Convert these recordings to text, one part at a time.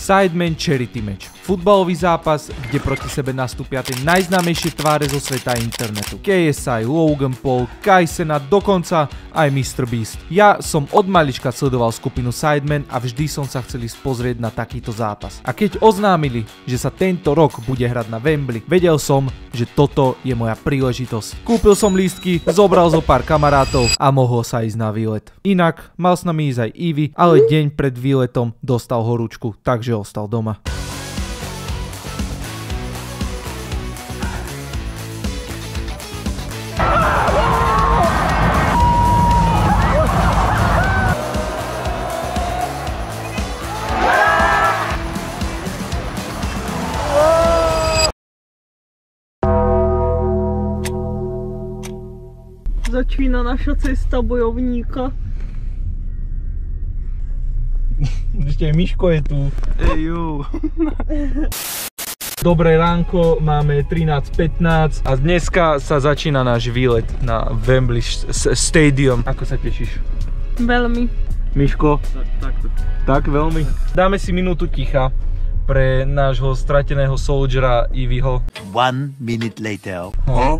Sidemen Charity Match. Futbalový zápas, kde proti sebe nastúpia tie najznámejšie tváre zo sveta internetu. KSI, Logan Paul, Kai Cenat, dokonca aj Mr. Beast. Ja som od malička sledoval skupinu Sidemen a vždy som sa chcel ísť pozrieť na takýto zápas. A keď oznámili, že sa tento rok bude hrať na Wembley, vedel som, že toto je moja príležitosť. Kúpil som lístky, zobral zo pár kamarátov a mohol sa ísť na výlet. Inak mal s nami ísť aj Ivy, ale deň pred výletom dostal horúčku, takže ostal doma. Začína naša cesta bojovníka. Ešte Miško je tu. Ejú. Dobré ránko, máme 13:15 a dneska sa začína náš výlet na Wembley Stadium. Ako sa tešíš? Veľmi. Miško? Takto. Tak, veľmi. Dáme si minútu ticha pre nášho strateného soldiera Ivyho. 1 minute later.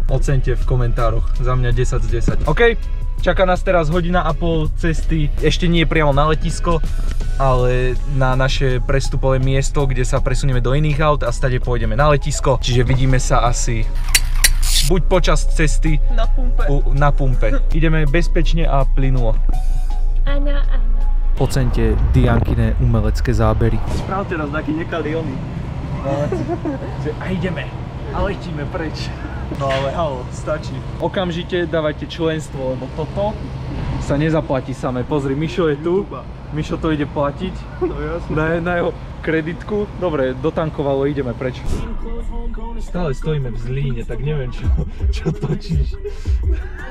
Oceňte v komentároch, za mňa 10 z 10. OK, čaká nás teraz 1,5 hodiny cesty, ešte nie priamo na letisko, ale na naše prestupové miesto, kde sa presunieme do iných aut a stade pôjdeme na letisko, čiže vidíme sa asi buď počas cesty na pumpe. Ideme bezpečne a plynulo. Áno. Oceňte Diankine umelecké zábery. Správ teraz taký nekalý oný. A ideme. A letíme preč. No ale halo, stačí. Okamžite dávajte členstvo, lebo toto sa nezaplatí samé. Pozri, Mišo je tu. Mišo to ide platiť. No jasne. Na jeho kreditku. Dobre, dotankovalo, ideme preč. Stále stojíme v Zlíne, tak neviem čo točíš.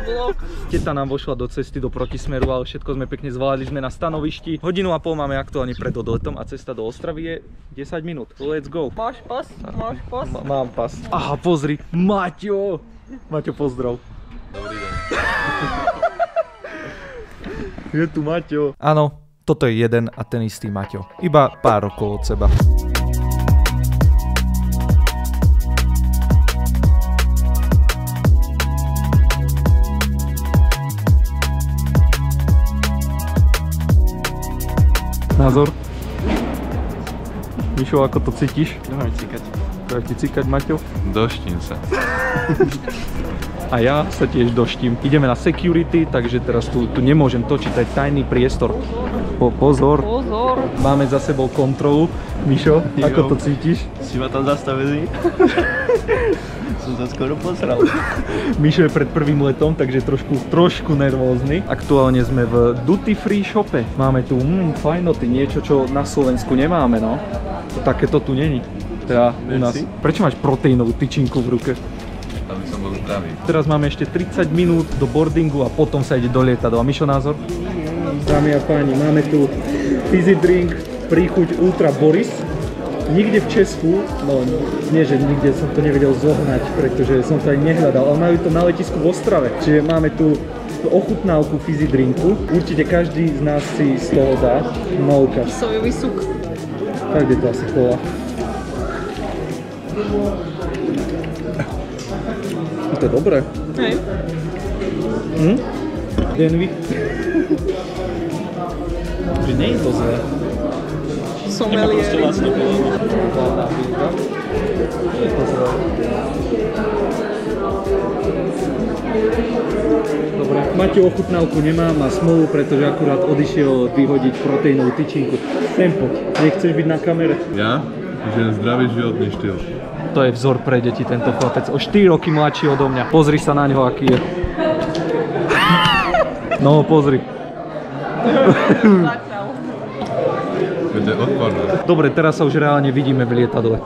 Vlog. Teta nám vošla do cesty, do protismeru, ale všetko sme pekne zvládli, sme na stanovišti. 1,5 hodiny máme aktuálne pred odletom a cesta do Ostravy je 10 minút. Let's go. Máš pas? Máš pas? Mám pas. Aha, pozri, Maťo! Maťo, pozdrav. Dobrý deň. Je tu Maťo. Áno, toto je jeden a ten istý Maťo. Iba pár rokov od seba. Názor? Mišo, ako to cítiš? Nemám cikať. Treba ti cikať, Maťo? Doštím sa. A ja sa tiež doštím. Ideme na security, takže teraz tu nemôžem točiť, to je tajný priestor. Pozor. Pozor. Máme za sebou kontrolu. Mišo, ako to cítiš? Si ma tam zastavili? Som sa skoro posral. Mišo je pred prvým letom, takže trošku nervózny. Aktuálne sme v duty free shope. Máme tu fajnoty, niečo čo na Slovensku nemáme, no. Takéto tu není. Teda u nás. Prečo máš proteínovú tyčinku v ruke? Aby som bol zdravý. Teraz máme ešte 30 minút do boardingu a potom sa ide do lietadla. Mišo, názor? Dámy a páni, máme tu fizzy drink, príchuť Ultra Boris. Nikde v Česku, no nie, že nikde som to nevedel zohnať, pretože som to aj nehľadal, ale majú to na letisku v Ostrave. Čiže máme tu ochutnávku fizzy drinku. Určite každý z nás si z toho dá. No ukáž. Sojový suk. Tak kde to asi kola. To je dobré. Hej. Denvy. Že nie je to zlé. Sommelier. vlastne Nie je to zlé. Dobre, Maťo ochutnávku nemá, má smolu, pretože akurát odišiel vyhodiť proteínovú tyčinku. Sem poď, nechceš byť na kamere? Ja? Že zdravý životný štýl. To je vzor pre deti, tento chlapec. O 4 roky mladší odo mňa. Pozri sa na ňo, aký je. No, pozri. To je odporné. Dobre, teraz sa už reálne vidíme v lietadle.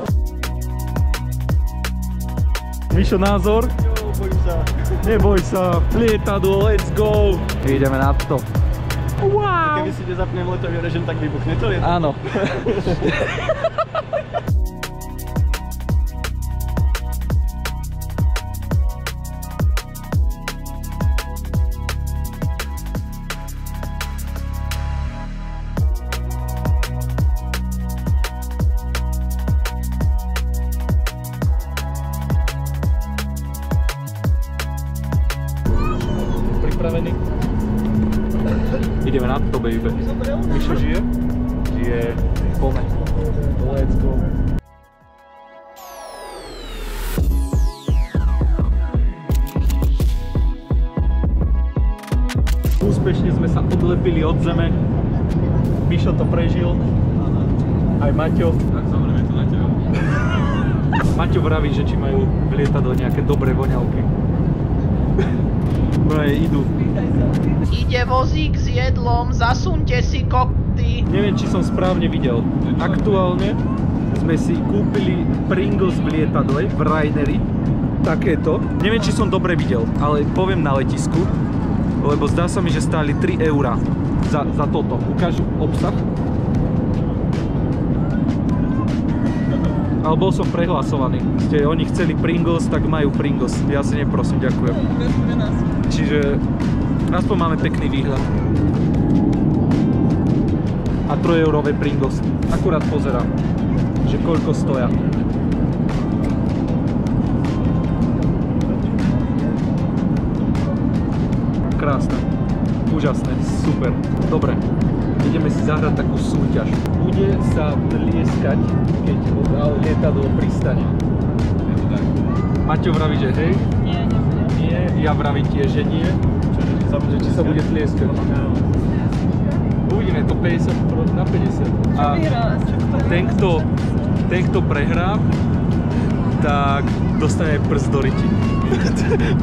Mišo, názor? Jo, bojím sa. Neboj sa, lietadlo, let's go! Ideme na to. Wow! Keby si nezapnem letový režim, tak vybuchne to lietadlo. Áno. baby. Mišo žije? Žije. Pome. Let's go. Úspešne sme sa odlepili od zeme. Mišo to prežil. Aj Maťo. Tak samozrejme to na teba. Maťo vraví, že či majú v lietadle nejaké dobré voňavky. Broje, idú. Ide vozík s jedlom, zasunte si kokty. Neviem, či som správne videl. Aktuálne sme si kúpili Pringles v lietadle, v Rainery. Takéto. Neviem, či som dobre videl, ale poviem na letisku. Lebo zdá sa mi, že stáli 3 € za toto. Ukážu obsah. Ale bol som prehlasovaný. Oni chceli Pringles, tak majú Pringles. Ja si neprosím, ďakujem. Čiže aspoň máme pekný výhľad. A 3-eurové Pringles. Akurát pozerám, že koľko stoja. Krásne. Úžasné. Super. Dobre. Ideme si zahrať takú súťaž. Bude sa tlieskať, keď lietadlo pristane. Maťo vraví, že hej? Nie, nebude. Nie, ja vravím tiež, že nie. Že či sa bude tlieskať. Uvidíme, to 50 na 50. A ten, kto prehrá, tak dostane prst do ryti.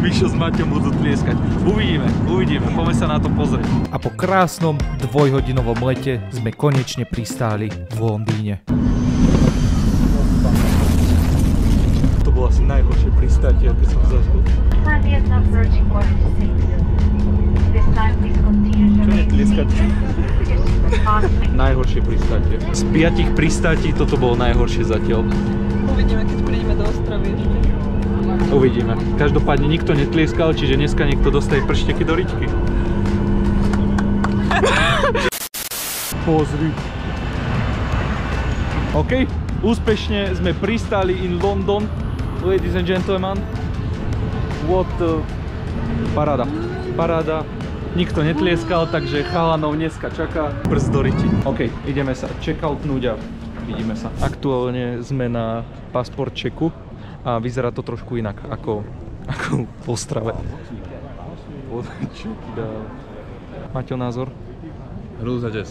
Mišo s Maťom budú tlieskať. Uvidíme, poďme sa na to pozrieť. A po krásnom dvojhodinovom lete sme konečne pristáli v Londýne. To bolo asi najhoršie pristátie, aké som zažil. Čo netlieskať? Najhoršie pristátie. Z 5 pristátí toto bolo najhoršie zatiaľ. Uvidíme, keď prídeme do Ostravy ešte. Uvidíme. Každopádne nikto netlieskal, čiže dneska niekto dostane pršteky do riťky. Pozri. OK, úspešne sme pristáli in London, ladies and gentlemen. What the... Paráda. Nikto netlieskal, takže chalanov dneska čaká prst do riti. OK, ideme sa checkoutnúť a vidíme sa. Aktuálne sme na pasport checku. A vyzerá to trošku inak ako v Ostrave. Maťo názor? Hrúza des.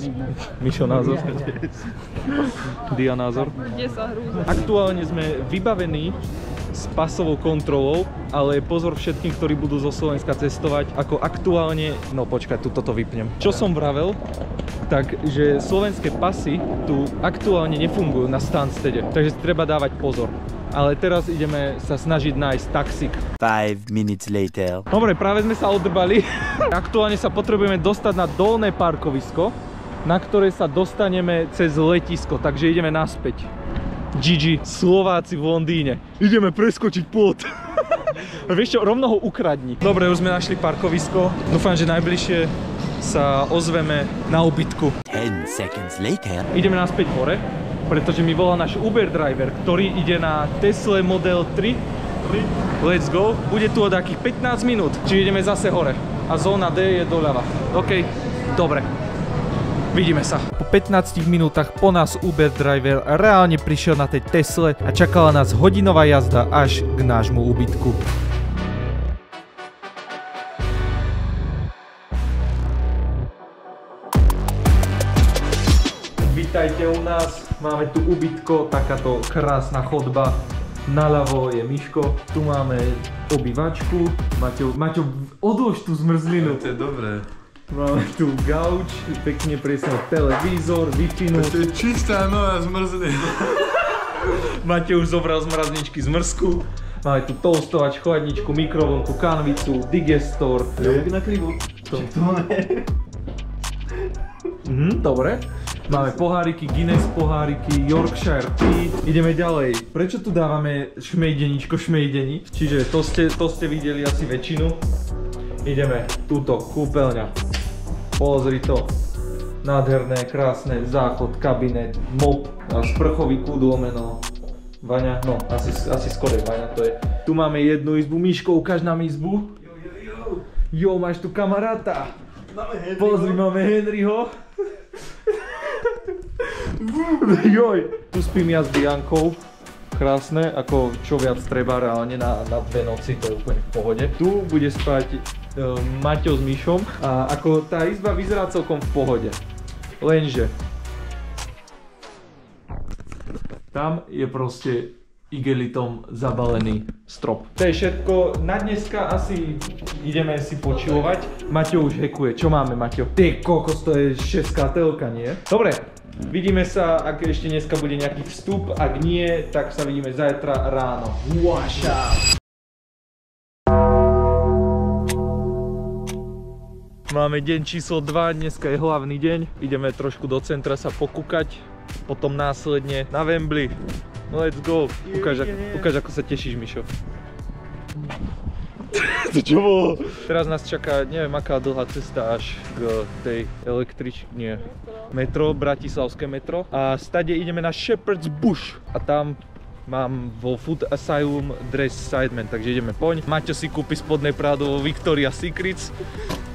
Mišo názor? Dia názor? Kde sa hrúza? Aktuálne sme vybavení s pasovou kontrolou, ale pozor všetkým, ktorí budú zo Slovenska cestovať, ako aktuálne... No počkaj, tu toto vypnem. Čo som vravel, takže slovenské pasy tu aktuálne nefungujú na Stanstede, takže treba dávať pozor. Ale teraz ideme sa snažiť nájsť taxík. 5 minutes later. Dobre, práve sme sa odrbali. Aktuálne sa potrebujeme dostať na dolné parkovisko, na ktoré sa dostaneme cez letisko, takže ideme naspäť. GG, Slováci v Londýne. Ideme preskočiť plot. Vieš čo, rovno ho ukradni. Dobre, už sme našli parkovisko. Dúfam, že najbližšie sa ozveme na ubytku. 10 seconds later. Ideme naspäť hore, pretože mi volá náš Uber driver, ktorý ide na Tesla Model 3. Let's go. Bude tu o takých 15 minút, čiže ideme zase hore. A zóna D je doľava. OK, dobre. Vidíme sa. Po 15 minútach po nás Uber driver reálne prišiel na tej Tesle a čakala nás hodinová jazda až k nášmu ubytku. Vítajte u nás, máme tu ubytko, takáto krásna chodba. Naľavo je Miško, tu máme obývačku. Maťo, odlož tú zmrzlinu. To je dobré. Máme tu gauč, pekne presne televízor, Wi-Fi. To je čistá nová zmrzlina. Máte už zobral z mrazničky zmrzku. Máme tu toastovač, chladničku, mikrovlnku, kanvicu, digestor. Jak na krivu. Dobre. Máme poháriky, Guinness poháriky, Yorkshire Tea. Ideme ďalej. Prečo tu dávame šmejdeničko, šmejdeni? Čiže to ste videli asi väčšinu. Ideme, túto, kúpeľňa. Pozri to. Nádherné, krásne, záchod, kabinet, mop, sprchový kút lomeno. Vaňa, no, asi skoro Vaňa to je. Tu máme jednu izbu. Miško, ukáž nám izbu. Jo, máš tu kamaráta. Pozri, máme Henryho. Joj, tu spím ja s Biankou. Krásne, ako čo viac treba reálne na 2 noci, to je úplne v pohode. Tu bude spať Maťo s Mišom a ako tá izba vyzerá celkom v pohode. Lenže tam je proste igelitom zabalený strop. To je všetko. Na dneska asi ideme si počilovať. Maťo už hekuje. Čo máme, Maťo? Ty kokos, to je 6 telka, nie? Dobre. Vidíme sa, ak ešte dneska bude nejaký vstup, ak nie, tak sa vidíme zajtra ráno. Waša! Máme deň číslo 2, dneska je hlavný deň. Ideme trošku do centra sa pokúkať, potom následne na Wembley. Let's go! Ukáž ako sa tešíš, Mišo. To čo bolo? Teraz nás čaká, neviem aká dlhá cesta až k tej nie, metro, bratislavské metro. A stade ideme na Shepherd's Bush a tam mám vo Food Asylum Dress Sideman, takže ideme poň. Maťo si kúpi spodné prádo vo Victoria's Secrets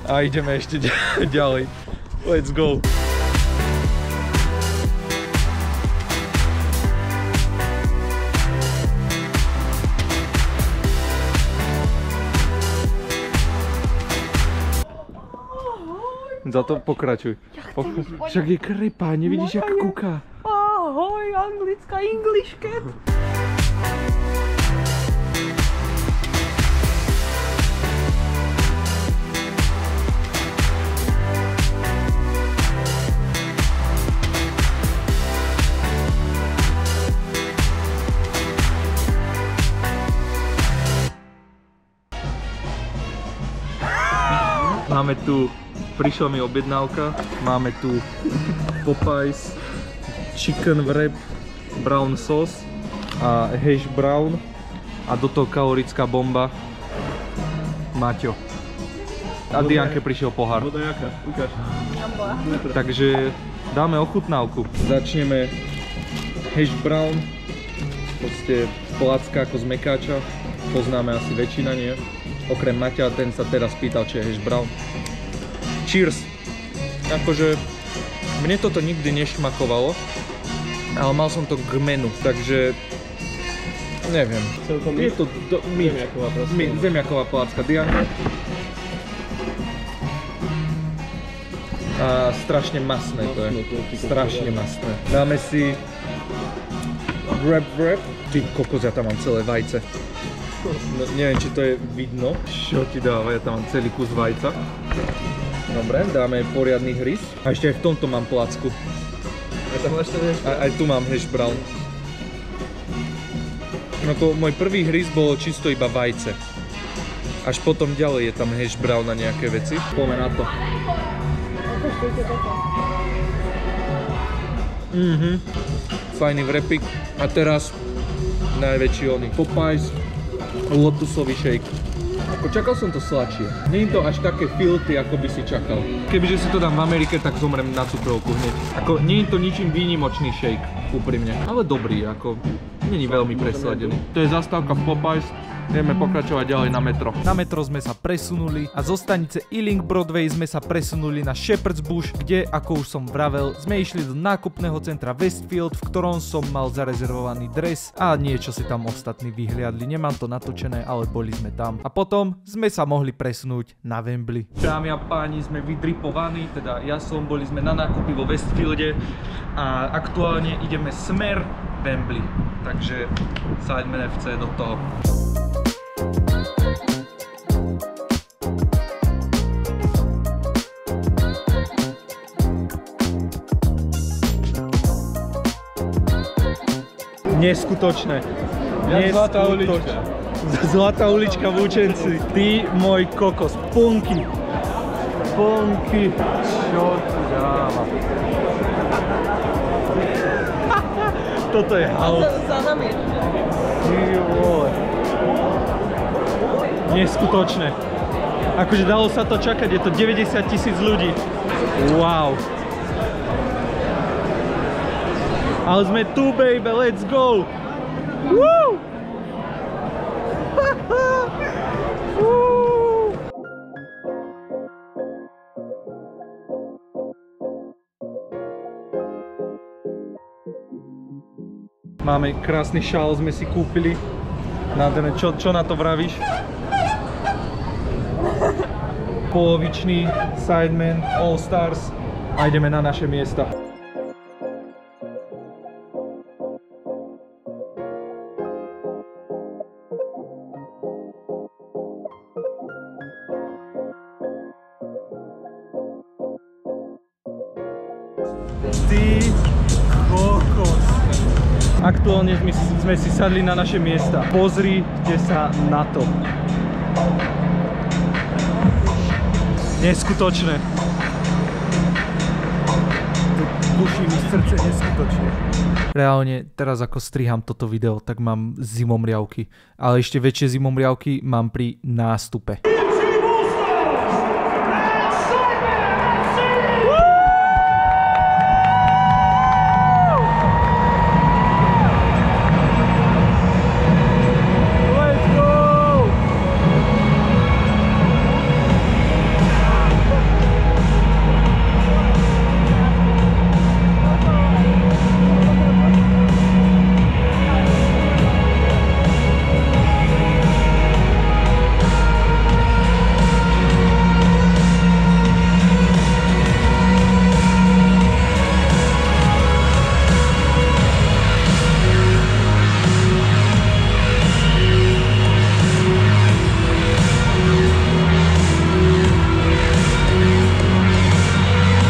a ideme ešte ďalej. Let's go! Za to pokračuj. Však je krypá, nevidíš jak kúka. Ahoj, anglická English cat. Máme tu, prišla mi objednávka, máme tu Popeyes, chicken wrap, brown sauce a hash brown a do toho kalorická bomba Maťo. A Dianke prišiel pohár. Voda jaká? Ukáž. Takže dáme ochutnávku. Začneme hash brown, proste placka ako z mekáča, poznáme asi väčšina, nie? Okrem Maťa, ten sa teraz pýtal, či je hash brown. Cheers! Akože mne toto nikdy nešmakovalo, ale mal som to k menu, takže neviem. Je to zemiaková placka. Dianka. A strašne masné to je. Strašne masné. Dáme si wrap. Ty kokos, ja tam mám celé vajce. No, neviem, či to je vidno. Čo ti dáva? Ja tam mám celý kus vajca. Dobre, dáme poriadny hryz. A ešte aj v tomto mám placku. Aj tu mám hash brown. No to môj prvý hryz bolo čisto iba vajce. Až potom ďalej je tam hash brown a nejaké veci. Poďme na to. Fajný wrapik. A teraz najväčší oný Popeyes. Lotusový shake. Ako čakal som to sladšie. Nie je to až také filty, ako by si čakal. Kebyže si to dám v Amerike, tak zomrem na cukrovku hneď. Ako nie je to ničím výnimočný shake, úprimne. Ale dobrý, ako není veľmi presladený. To je zastávka v Popeyes. Ideme pokračovať ďalej na metro. Na metro sme sa presunuli a zo stanice Ealing Broadway sme sa presunuli na Shepherd's Bush, kde, ako už som vravel, sme išli do nákupného centra Westfield, v ktorom som mal zarezervovaný dres a niečo si tam ostatní vyhliadli. Nemám to natočené, ale boli sme tam. A potom sme sa mohli presunúť na Wembley. Dámy a páni, sme vydripovaní, teda boli sme na nákupy vo Westfielde a aktuálne ideme smer Wembley. Takže Sideman FC do toho. Neskutočné. Zlatá ulička. Zlatá ulička v Lučenci. Ty môj kokos. Punky. Čo tu dáva? Toto je haus. Za nami. Neskutočné. Akože dalo sa to čakať, je to 90 000 ľudí. Wow. Ale sme tu, baby, let's go! Woo! Máme krásny šál, sme si kúpili. Nádherné, čo na to vravíš? Polovičný Sidemen All Stars a ideme na naše miesta. Ty kokos. Aktuálne sme si sadli na naše miesta. Pozrite sa na to. Neskutočné. Buší mi srdce neskutočne. Reálne, teraz ako striham toto video, tak mám zimomriavky. Ale ešte väčšie zimomriavky mám pri nástupe.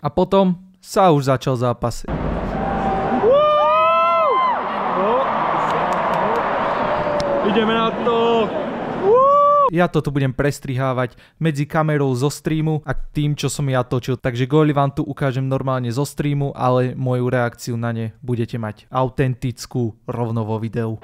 A potom sa už začal zápas. Ideme na to! Ja toto budem prestrihávať medzi kamerou zo streamu a tým, čo som ja točil. Takže góly vám tu ukážem normálne zo streamu, ale moju reakciu na ne budete mať autentickú rovno vo videu.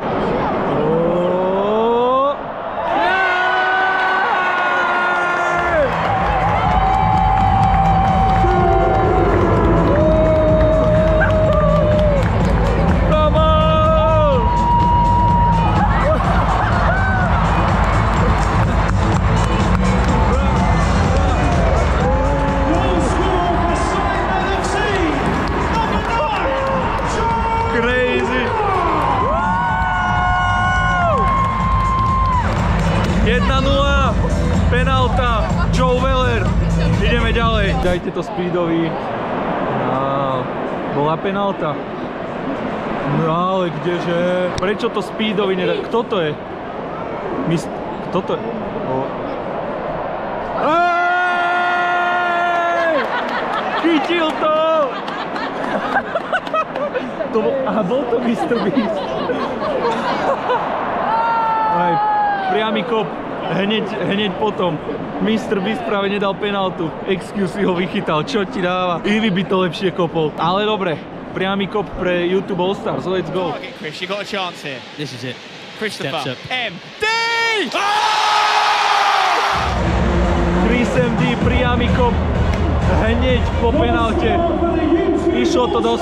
Crazy! 1-0, penálta, Joe Weller. Ideme ďalej. Dajte to Speedovi. Bola penálta. No ale kdeže? Prečo to Speedovi nedá? Kto to je? Kto to je? Chytil to! Bol to Mr. Beast. Aj, priamy kop. Hneď potom. Mr. Beast práve nedal penáltu. Excuse si ho vychytal. Čo ti dáva? Ivy by to lepšie kopol. Ale dobre. Priamy kop pre YouTube All Stars. Let's go. Chris, you got a chance here. This is it. Christopher. MD! Chris MD, priamy kop. Hneď po penálte. Išlo to do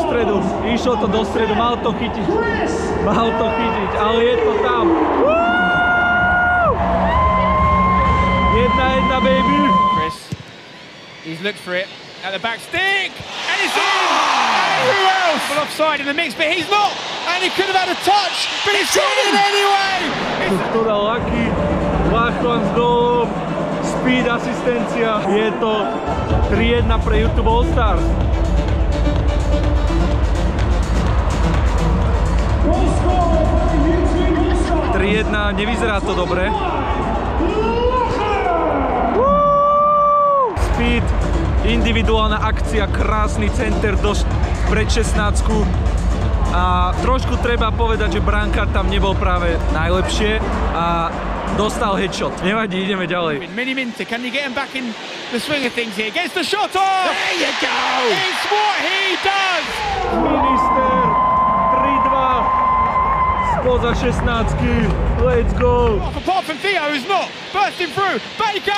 stredu, mal to chytiť, ale je to tam. 1-1, baby. Chris, he's looked for it at the back stick, and it's in! And who else? Well, offside in the mix, but he's not, and he could have had a touch, but it's in anyway! To dal Lucky, Lachlan s gólom, Speed asistencia, je to 3-1 pre YouTube All Stars. 3-1, nevyzerá to dobre. Speed, individuálna akcia, krásny center pred 16. A trošku treba povedať, že brankár tam nebol práve najlepšie a dostal headshot. Nevadí, ideme ďalej. Mini Minter, can you get him back in the swing of things here? Gets the shot off! There you go! It's what he does! Minister, 3-2. Spoza 16-ky, let's go! Apart from Theo, who's not bursting through, Baker!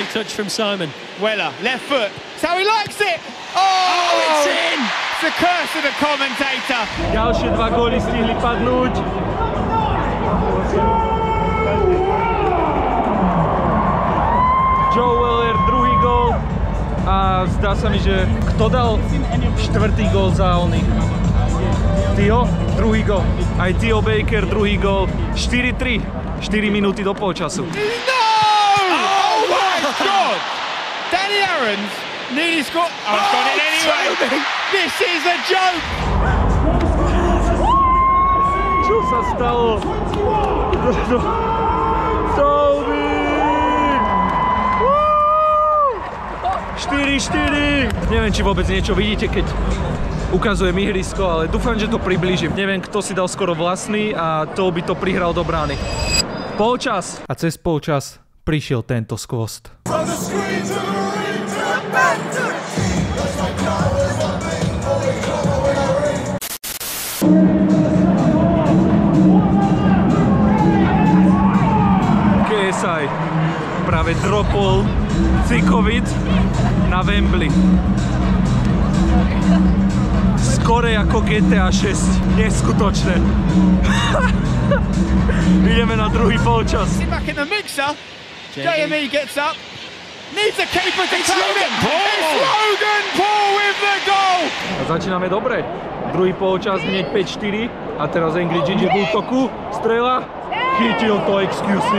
Big touch from Simon. Weller, left foot, that's how he likes it! Oh, it's in! It's the curse of the commentator. Ďalšie 2 góly stihli padnúť. Joe Weller, druhý gól. A zdá sa mi, že kto dal 4. gól za oných? Tio, druhý gól. Aj Tio Baker, druhý gól. 4-3. 4 minúty do polčasu. No! Oh my God! Danny Aaron's nearly scored. Oh, it's got it anyway. This is a joke. Čo sa stalo? Toby! 4-4. Neviem, či vôbec niečo vidíte, keď ukazujem ihrisko, ale dúfam, že to priblížim. Neviem, kto si dal skoro vlastný a to by to prihral do brány. Polčas. A cez polčas prišiel tento skvost. KSI práve dropol Cikovic na Wembley. Skore ako GTA 6. Neskutočné. Ideme na druhý polčas. Back in the mixer. JME gets up. Needs a keeper to claim it. It's Logan Paul with the goal. A začíname dobre. Druhý polčas hneď 5-4 a teraz Angry Ginger v útoku. Strela. Chytil to XQC.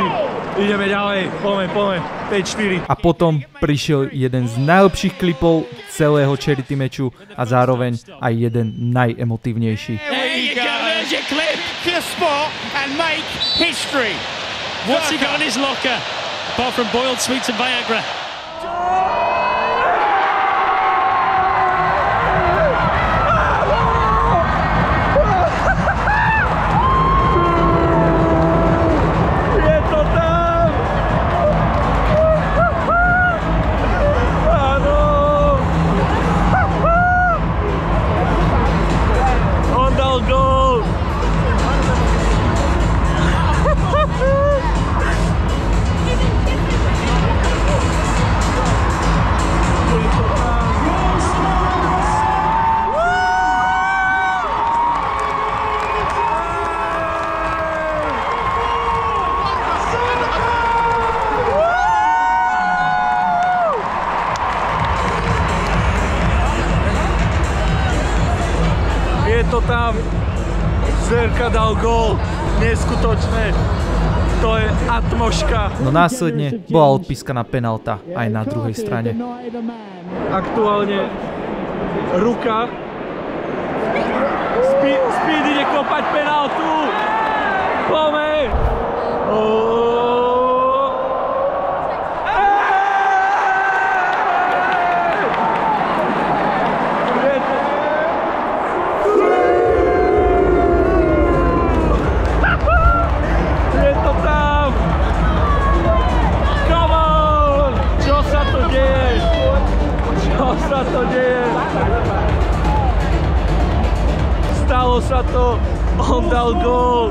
Ideme ďalej. Poďme. 5-4. A potom prišiel jeden z najlepších klipov celého charity matchu a zároveň aj jeden najemotívnejší. There you go. There's your clip. To spot and make history. What's he got in his locker? Apart from boiled sweets and Viagra. To tam, Zerka dal gól, neskutočné, to je atmoška. No následne bola odpískaná penálta aj na druhej strane. Aktuálne ruka, Speed ide kopať penáltu, poďme! Stalo sa to, on dal gól.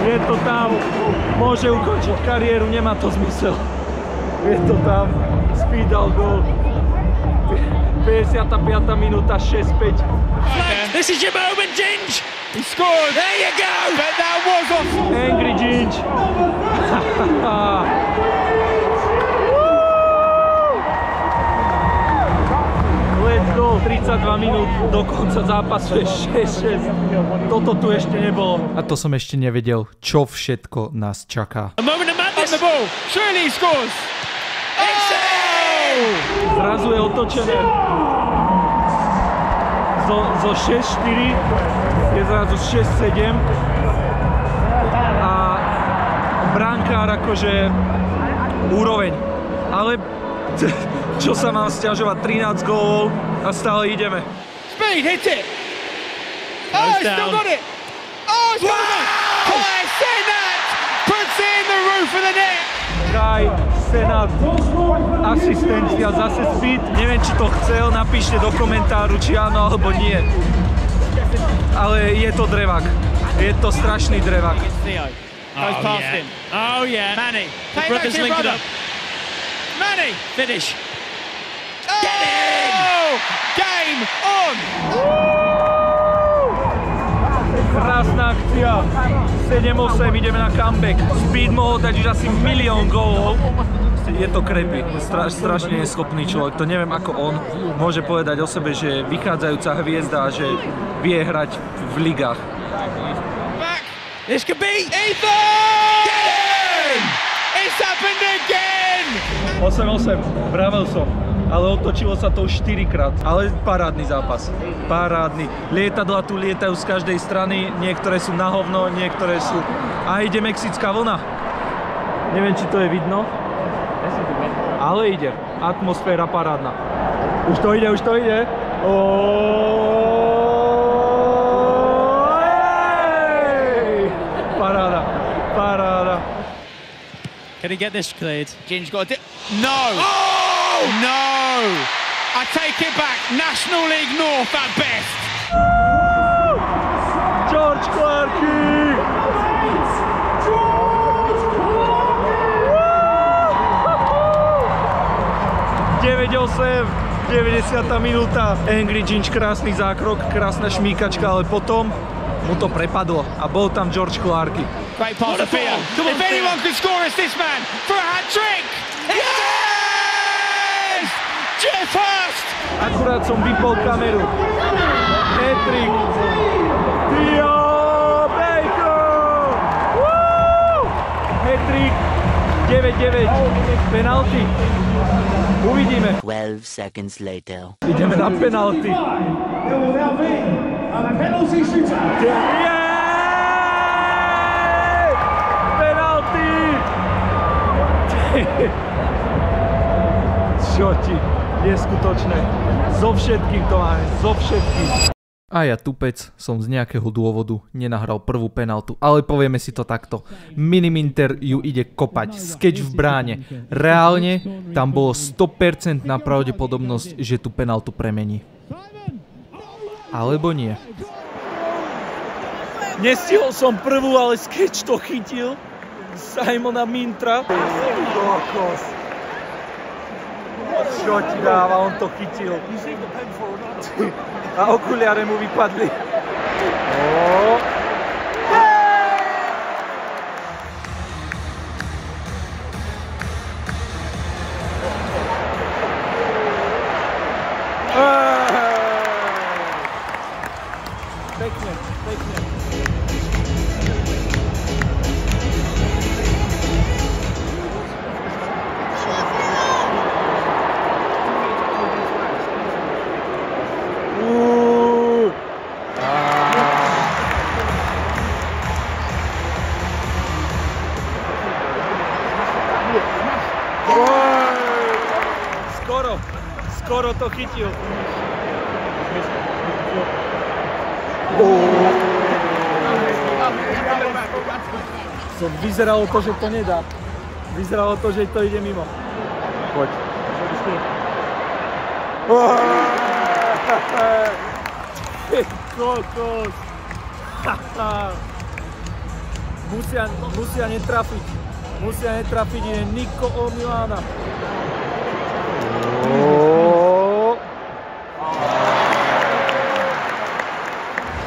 Je to tam, môže ukončiť kariéru, nemá to zmysel. Je to tam, Speed dal gól. 55. minúta, 6-5. This is your moment, Ginge! He scored! There you go! But that was off! Angry Ginge! Let's go! 32 minút do konca zápasu je 6-6. Toto tu ešte nebolo. A to som ešte nevedel, čo všetko nás čaká. A moment of madness! On the ball! Surely he scores! Zrazu je otočené. Zo 6-4 je zrazu 6-7 a brankár akože úroveň. Ale čo sa mám sťažovať, 13 gólov a stále ideme. Speed, hit it! Oh, he's still got it! Oh, it's got it! Kai Cenat puts it in the roof of the net! Kai Cenat, asistencia, zase Speed. Neviem, či to chcel, napíšte do komentáru, či áno alebo nie. Ale je to drevák. Je to strašný drevák. Goes past him. Oh yeah. Manny. The brothers link it up. Manny. Finish. Get in! Game on! Krásna akcia. 7-8, ideme na comeback. Speed mohol dať už asi 1 000 000 gólov. Je to krepy, strašne neschopný človek, to neviem ako on môže povedať o sebe, že je vychádzajúca hviezda a že vie hrať v ligách. Back. This could be Ethan! Get in! It's happened again! 8-8, vravel som, ale otočilo sa to už 4-krát, ale parádny zápas, parádny. Lietadla tu lietajú z každej strany, niektoré sú na hovno, niektoré sú... A ide mexická vlna. Neviem, či to je vidno. Ale ide. Atmosféra parádna. Už to ide, už to ide. Paráda, paráda. Can he get this cleared? Ginge got it. No! Oh! No! I take it back. National League North at best. George Clarkey! 9-8, 90. minúta. Angry Ginge, krásny zákrok, krásna šmíkačka, ale potom mu to prepadlo a bol tam George Clarkey. Great pass to Theo. If anyone can score, it's this man for a hat-trick! Yes! Jeff Hurst! Akurát som vypol kameru. Hat-trick. Theo Baker! Hat-trick. 9-9. Penalty. Uvidíme. 12 seconds later. Ideme na penalty. Penalty! Čo ti? Neskutočné. Zo všetkým to máme, zo všetkým. A ja tupec som z nejakého dôvodu nenahral prvú penaltu, ale povieme si to takto. Miniminter ju ide kopať, skeč v bráne. Reálne tam bolo 100% na pravdepodobnosť, že tú penaltu premení. Alebo nie. Nestihol som prvú, ale skeč to chytil. Simona Mintra. Čo ti dáva, on to chytil. A okuliare mu vypadli. Pekne, pekne. Skoro to chytil. Vyzeralo to, že to nedá. Vyzeralo to, že to ide mimo. Poď. Kokos. Musia netrafiť. Musia netrafiť, je Nico o Milana.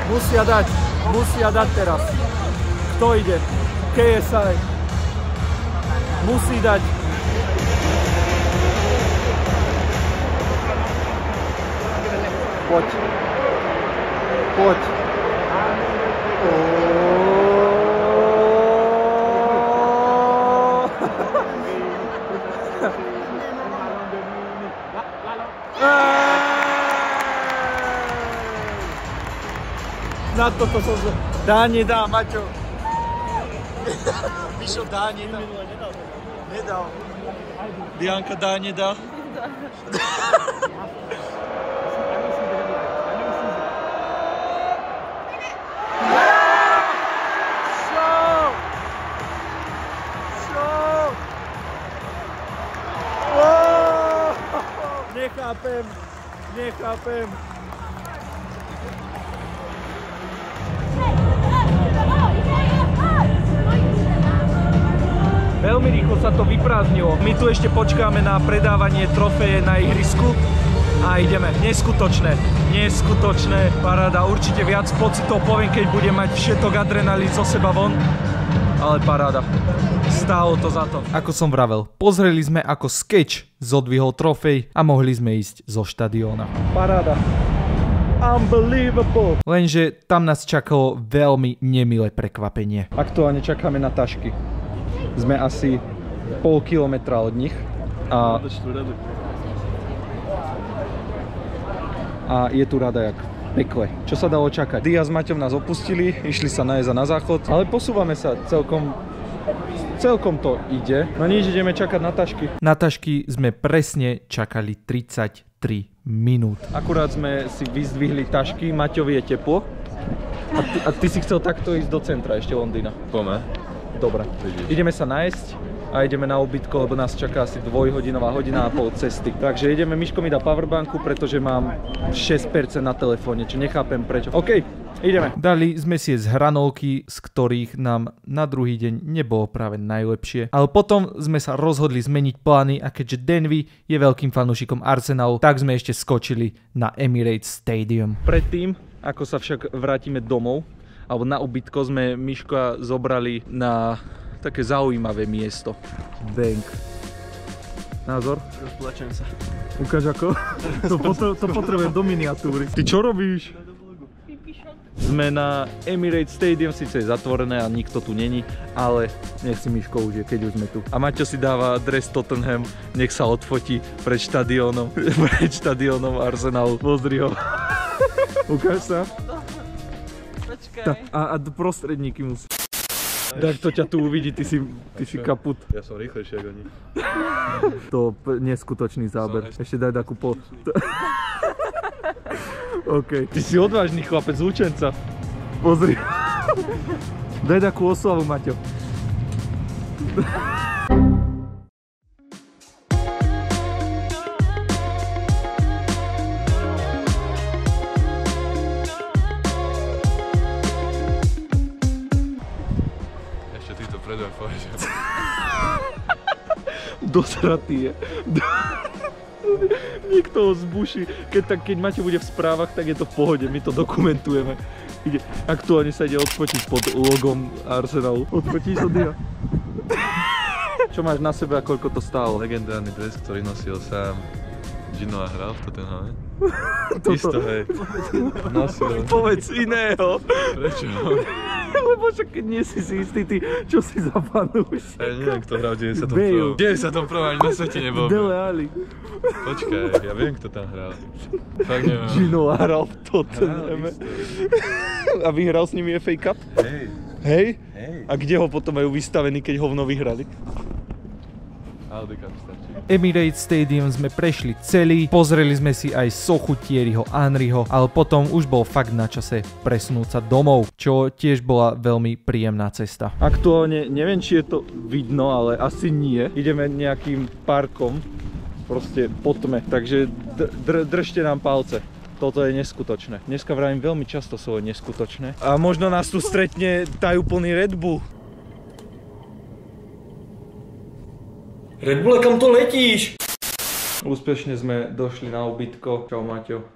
Musia dať teraz. Kto ide? KSI. Musí dať. Poď. Poď. Na toto som... Dá, nedá, Maťo. Píšo, dá, nedá. Nedal. Dianka, dá, nedá. Nechápem. Veľmi rýchlo sa to vyprázdnilo. My tu ešte počkáme na predávanie trofeje na ihrisku. A ideme, neskutočné, paráda, určite viac pocitov poviem, keď budem mať všetok adrenalín zo seba von, ale paráda, stálo to za to. Ako som vravel, pozreli sme ako sketch zodvihol trofej a mohli sme ísť zo štadióna. Paráda. Unbelievable. Lenže tam nás čakalo veľmi nemilé prekvapenie. Aktuálne čakáme na tašky. Sme asi pol kilometra od nich a je tu rada jak pekle. Čo sa dalo čakať? Dia s Maťom nás opustili, išli sa nájsť na záchod, ale posúvame sa celkom to ide. No nič, ideme čakať na tašky. Na tašky sme presne čakali 33 minút. Akurát sme si vyzdvihli tašky, Maťovi je teplo. A ty si chcel takto ísť do centra ešte Londýna. Pome. Dobre. Ideme sa nájsť a ideme na ubytko, lebo nás čaká asi 2-hodinová, hodina a pol cesty. Takže ideme, Miško mi dá powerbanku, pretože mám 6% na telefóne, čo nechápem prečo. OK, ideme. Dali sme si z hranolky, z ktorých nám na druhý deň nebolo práve najlepšie. Ale potom sme sa rozhodli zmeniť plány a keďže Denvy je veľkým fanúšikom Arsenalu, tak sme ešte skočili na Emirates Stadium. Predtým, ako sa však vrátime domov, alebo na ubytko, sme Miška zobrali na také zaujímavé miesto. Bank. Názor? Rozplačem sa. Ukáž ako? To potrebujem do miniatúry. Ty čo robíš? Sme na Emirates Stadium, síce je zatvorené a nikto tu není, ale nech si Miško užije, keď už sme tu. A Maťo si dáva dres Tottenham, nech sa odfotí pred štadiónom Arsenalu. Pozri ho. Ukáž sa. Počkaj. A prostredníky musí. Tak to ťa tu uvidí, ty si kaput. Ja som rýchlejší ako oni. To neskutočný záber. Ešte daj takú OK. Ty si odvážny chlapec z Lučenca. Pozri. Daj takú oslavu, Maťo. Dosratý je. Niekto ho zbuší. Keď Maťo bude v správach, tak je to v pohode. My to dokumentujeme. Aktuálne sa ide odfotiť pod logom Arsenalu. Odfotíš to, Dia? Čo máš na sebe a koľko to stálo? Legendárny dres, ktorý nosil sám Gino a hral v Tottenhame. Isto, hej. Nosil. Povedz iného. Prečo? Lebo však keď nie si istý, ty čo si za fanúšik? Ja neviem, kto hral v 91. 91. ani na svete nebol. Dele Alli. Počkaj, ja viem, kto tam hral. Fakt neviem. Gino hral v Tottenhame. A vyhral s nimi FA Cup? Hej. Hej? A kde ho potom majú vystavený, keď hovno vyhrali? Aldi Cup stačí. Emirates Stadium sme prešli celý, pozreli sme si aj sochu Thierryho Henryho, ale potom už bol fakt na čase presunúť sa domov, čo tiež bola veľmi príjemná cesta. Aktuálne neviem, či je to vidno, ale asi nie. Ideme nejakým parkom, proste po tme, takže držte nám palce. Toto je neskutočné. Dneska vravím veľmi často slovo neskutočné. A možno nás tu stretne tajúplný Red Bull. Red Bull, kam to letíš? Úspešne sme došli na ubytko. Čau, Maťo.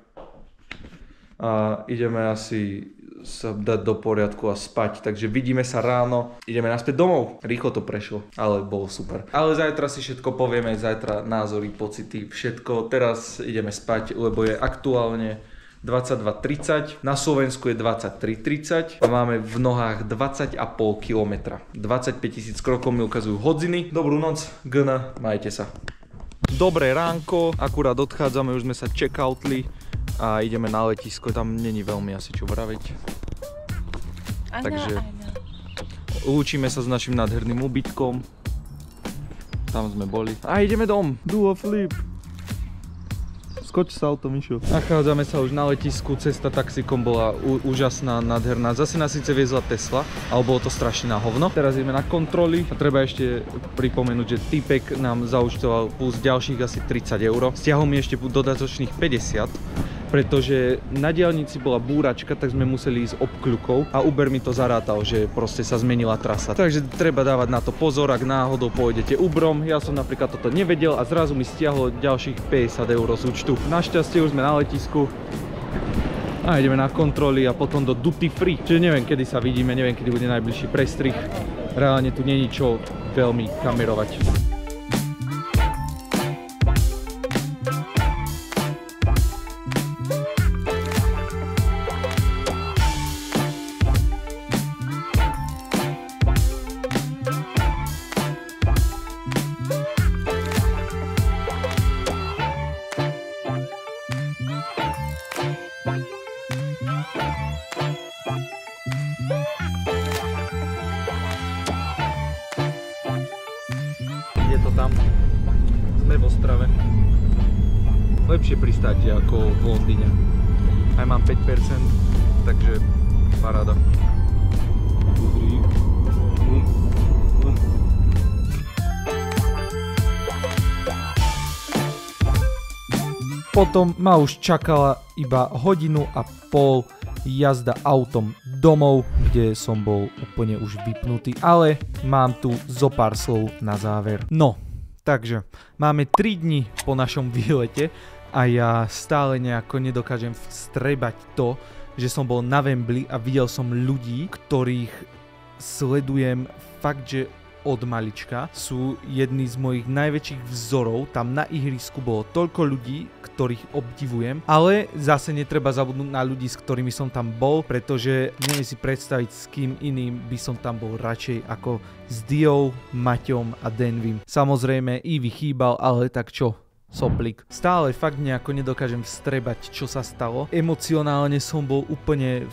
A ideme asi sa dať do poriadku a spať. Takže vidíme sa ráno. Ideme naspäť domov. Rýchlo to prešlo, ale bolo super. Ale zajtra si všetko povieme, zajtra názory, pocity, všetko. Teraz ideme spať, lebo je aktuálne 22:30, na Slovensku je 23:30 a máme v nohách 20,5 km. 25 000 krokov mi ukazujú hodiny. Dobrú noc, Gna, majte sa. Dobré ránko, akurát odchádzame, už sme sa checkoutli a ideme na letisko, tam není veľmi asi čo vraviť. Takže lúčime sa s našim nádherným ubytkom. Tam sme boli. A ideme dom, do a flip. Skoč sa auto, Mišo. Nachádzame sa už na letisku, cesta taxikom bola úžasná, nádherná. Zase nás síce viezla Tesla, ale bolo to strašne na hovno. Teraz ideme na kontroly a treba ešte pripomenúť, že týpek nám zaúčtoval plus ďalších asi 30 €. Stiahol mi ešte dodatočných 50, pretože na diaľnici bola búračka, tak sme museli ísť obkľukou a Uber mi to zarátal, že proste sa zmenila trasa. Takže treba dávať na to pozor, ak náhodou pôjdete Uberom. Ja som napríklad toto nevedel a zrazu mi stiahlo ďalších 50 € z účtu. Našťastie už sme na letisku a ideme na kontroly a potom do duty free. Čiže neviem, kedy sa vidíme, neviem, kedy bude najbližší prestrih. Reálne tu není čo veľmi kamerovať. Je to tam. Sme v Ostrave. Lepšie pristáte ako v Londýne. Aj mám 5%, takže paráda. Potom ma už čakala iba 1,5 hodiny jazda autom domov, kde som bol úplne už vypnutý, ale mám tu zo pár slov na záver. No, takže máme 3 dni po našom výlete a ja stále nejako nedokážem vstrebať to, že som bol na Wembley a videl som ľudí, ktorých sledujem fakt, že od malička. Sú jedni z mojich najväčších vzorov. Tam na ihrisku bolo toľko ľudí, ktorých obdivujem, ale zase netreba zabudnúť na ľudí, s ktorými som tam bol, pretože neviem si predstaviť, s kým iným by som tam bol radšej ako s Diou, Maťom a Denvym. Samozrejme, Ivy chýbal, ale tak čo? Soplik. Stále fakt nejako nedokážem vstrebať, čo sa stalo. Emocionálne som bol úplne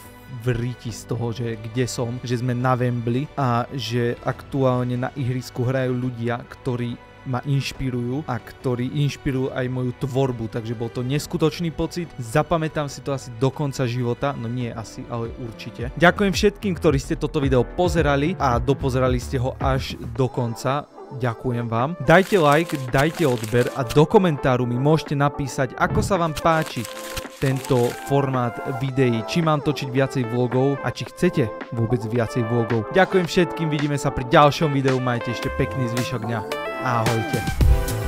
v ríti z toho, že kde som, že sme na Wembley a že aktuálne na ihrisku hrajú ľudia, ktorí ma inšpirujú a ktorí inšpirujú aj moju tvorbu, takže bol to neskutočný pocit. Zapamätám si to asi do konca života, no nie asi, ale určite. Ďakujem všetkým, ktorí ste toto video pozerali a dopozerali ste ho až do konca. Ďakujem vám. Dajte like, dajte odber a do komentáru mi môžete napísať, ako sa vám páči tento formát videí, či mám točiť viacej vlogov a či chcete vôbec viacej vlogov. Ďakujem všetkým, vidíme sa pri ďalšom videu, majte ešte pekný zvyšok dňa. Ahojte.